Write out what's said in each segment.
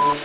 What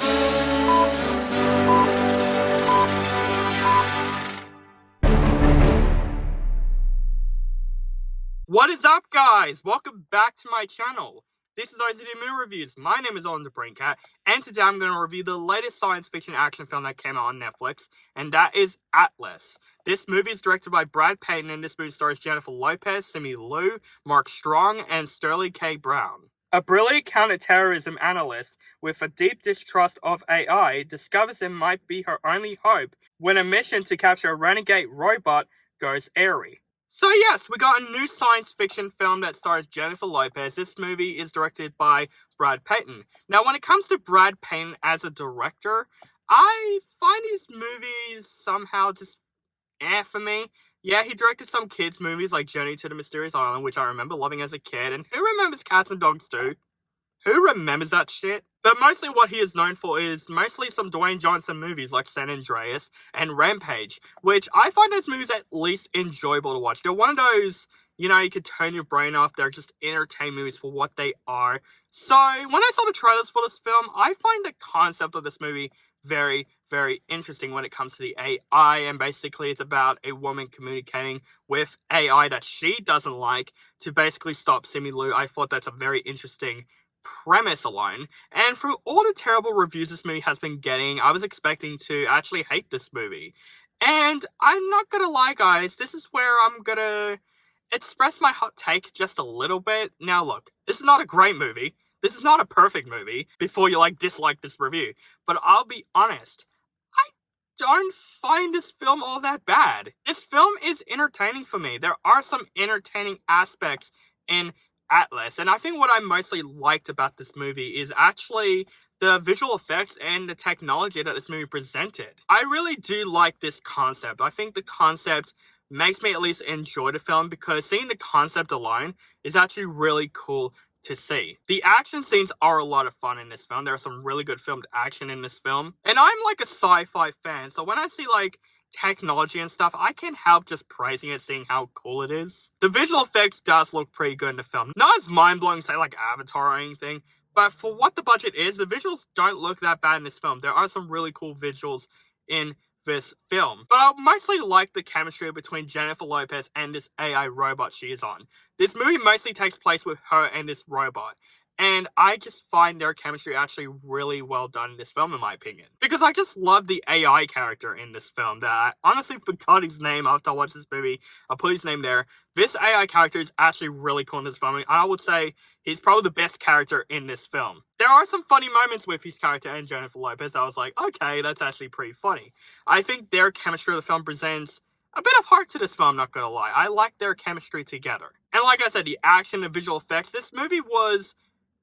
is up, guys? Welcome back to my channel. This is OCD Movie Reviews. My name is Oliver the Brain Cat, and today I'm going to review the latest science fiction action film that came out on Netflix, and that is Atlas. This movie is directed by Brad Peyton, and this movie stars Jennifer Lopez, Simu Liu, Mark Strong, and Sterling K. Brown. A brilliant counterterrorism analyst with a deep distrust of AI discovers it might be her only hope when a mission to capture a renegade robot goes airy. So yes, we got a new science fiction film that stars Jennifer Lopez. This movie is directed by Brad Peyton. Now, when it comes to Brad Peyton as a director, I find his movies somehow just for me. Yeah, he directed some kids' movies like Journey to the Mysterious Island, which I remember loving as a kid. And who remembers Cats and Dogs 2? Who remembers that shit? But mostly what he is known for is mostly some Dwayne Johnson movies like San Andreas and Rampage, which I find those movies at least enjoyable to watch. They're one of those, you could turn your brain off. They're just entertaining movies for what they are. So when I saw the trailers for this film, I find the concept of this movie very, very interesting when it comes to the AI, and basically it's about a woman communicating with AI that she doesn't like to basically stop Simu Liu. I thought that's a very interesting premise alone, and for all the terrible reviews this movie has been getting, I was expecting to actually hate this movie. And I'm not gonna lie, guys, this is where I'm gonna express my hot take just a little bit. Now look, this is not a great movie. This is not a perfect movie before you dislike this review. But I'll be honest, I don't find this film all that bad. This film is entertaining for me. There are some entertaining aspects in Atlas, and I think what I mostly liked about this movie is actually the visual effects and the technology that this movie presented. I really do like this concept. I think the concept makes me at least enjoy the film, because seeing the concept alone is actually really cool to see. The action scenes are a lot of fun in this film. There are some really good filmed action in this film, and I'm a sci-fi fan, so when I see technology and stuff, I can't help just praising it, seeing how cool it is. The visual effects does look pretty good in the film. Not as mind-blowing, say, Avatar or anything, but for what the budget is, the visuals don't look that bad in this film. There are some really cool visuals in this film. But I mostly like the chemistry between Jennifer Lopez and this AI robot she is on. This movie mostly takes place with her and this robot, and I just find their chemistry actually really well done in this film, in my opinion. Because I just love the AI character in this film that I honestly forgot his name after I watched this movie. I'll put his name there. This AI character is actually really cool in this film, and I would say he's probably the best character in this film. There are some funny moments with his character and Jennifer Lopez that I was like, okay, that's actually pretty funny. I think their chemistry of the film presents a bit of heart to this film, not gonna lie. I like their chemistry together. And like I said, the action and visual effects, this movie was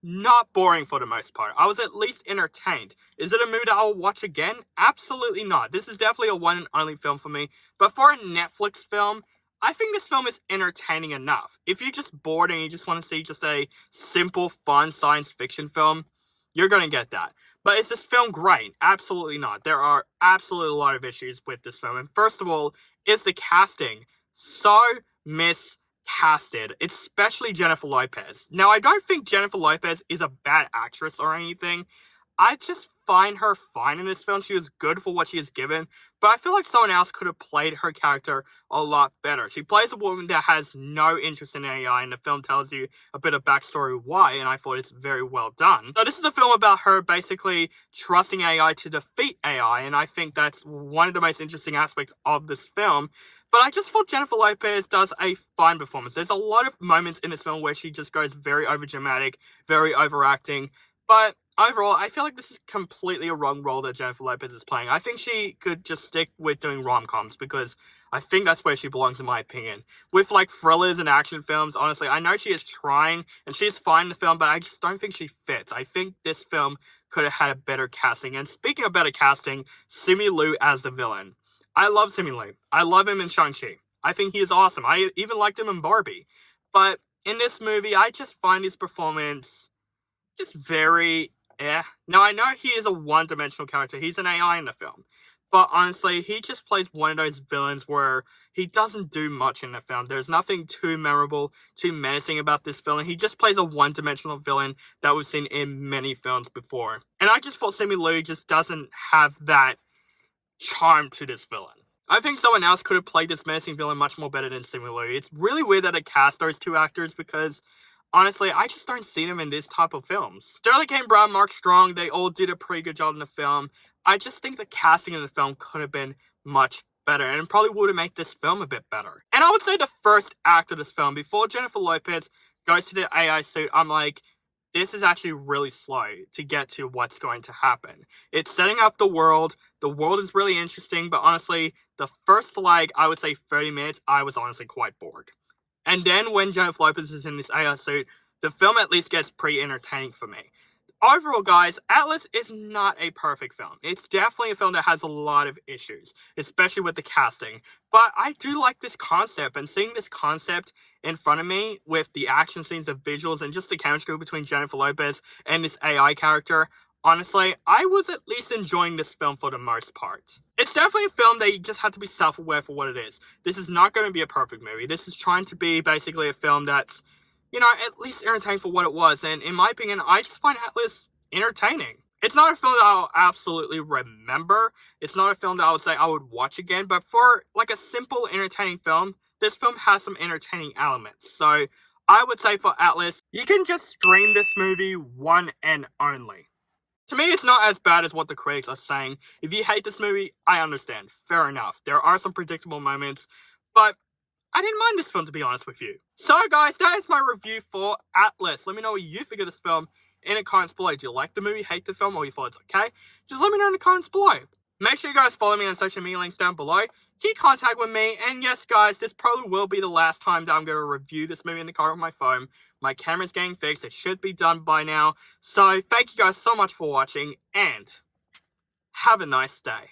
not boring for the most part. I was at least entertained. Is it a movie that I will watch again? Absolutely not. This is definitely a one and only film for me. But for a Netflix film, I think this film is entertaining enough. If you're just bored and you just want to see just a simple, fun science fiction film, you're going to get that. But is this film great? Absolutely not. There are absolutely a lot of issues with this film. And first of all, is the casting so miscasted, especially Jennifer Lopez. Now, I don't think Jennifer Lopez is a bad actress or anything. I just find her fine in this film. She was good for what she is given, but I feel like someone else could have played her character a lot better. She plays a woman that has no interest in AI, and the film tells you a bit of backstory why, and I thought it's very well done. So this is a film about her basically trusting AI to defeat AI, and I think that's one of the most interesting aspects of this film. But I just thought Jennifer Lopez does a fine performance. There's a lot of moments in this film where she just goes very overdramatic, very overacting. But overall, I feel like this is completely a wrong role that Jennifer Lopez is playing. I think she could just stick with doing rom-coms, because I think that's where she belongs, in my opinion. With thrillers and action films, honestly, I know she is trying and she is fine in the film, but I just don't think she fits. I think this film could have had a better casting. And speaking of better casting, Simu Liu as the villain. I love Simu Liu. I love him in Shang-Chi. I think he is awesome. I even liked him in Barbie. But in this movie, I just find his performance just very Now, I know he is a one-dimensional character. He's an AI in the film. But honestly, he just plays one of those villains where he doesn't do much in the film. There's nothing too memorable, too menacing about this villain. He just plays a one-dimensional villain that we've seen in many films before. And I just thought Simu just doesn't have that charm to this villain. I think someone else could have played this menacing villain much more better than Simu. It's really weird that they cast those two actors because honestly, I just don't see them in this type of films. Sterling K. Brown, Mark Strong, they all did a pretty good job in the film. I just think the casting in the film could have been much better and probably would have made this film a bit better. And I would say the first act of this film, before Jennifer Lopez goes to the AI suit, I'm like, this is actually really slow to get to what's going to happen. It's setting up the world. The world is really interesting, but honestly, the first, I would say 30 minutes, I was honestly quite bored. And then when Jennifer Lopez is in this AI suit, the film at least gets pretty entertaining for me. Overall, guys, Atlas is not a perfect film. It's definitely a film that has a lot of issues, especially with the casting. But I do like this concept, and seeing this concept in front of me with the action scenes, the visuals, and just the chemistry between Jennifer Lopez and this AI character, honestly, I was at least enjoying this film for the most part. It's definitely a film that you just have to be self-aware for what it is. This is not going to be a perfect movie. This is trying to be basically a film that's, at least entertaining for what it was. And in my opinion, I just find Atlas entertaining. It's not a film that I'll absolutely remember. It's not a film that I would say I would watch again. But for a simple, entertaining film, this film has some entertaining elements. So I would say for Atlas, you can just stream this movie one and only. To me, it's not as bad as what the critics are saying. If you hate this movie, I understand. Fair enough. There are some predictable moments, but I didn't mind this film, to be honest with you. So, guys, that is my review for Atlas. Let me know what you think of this film in the comments below. Do you like the movie, hate the film, or you thought it's okay? Just let me know in the comments below. Make sure you guys follow me on social media links down below. Keep contact with me. And yes, guys, this probably will be the last time that I'm going to review this movie in the car with my phone. My camera's getting fixed. It should be done by now. So, thank you guys so much for watching. And have a nice day.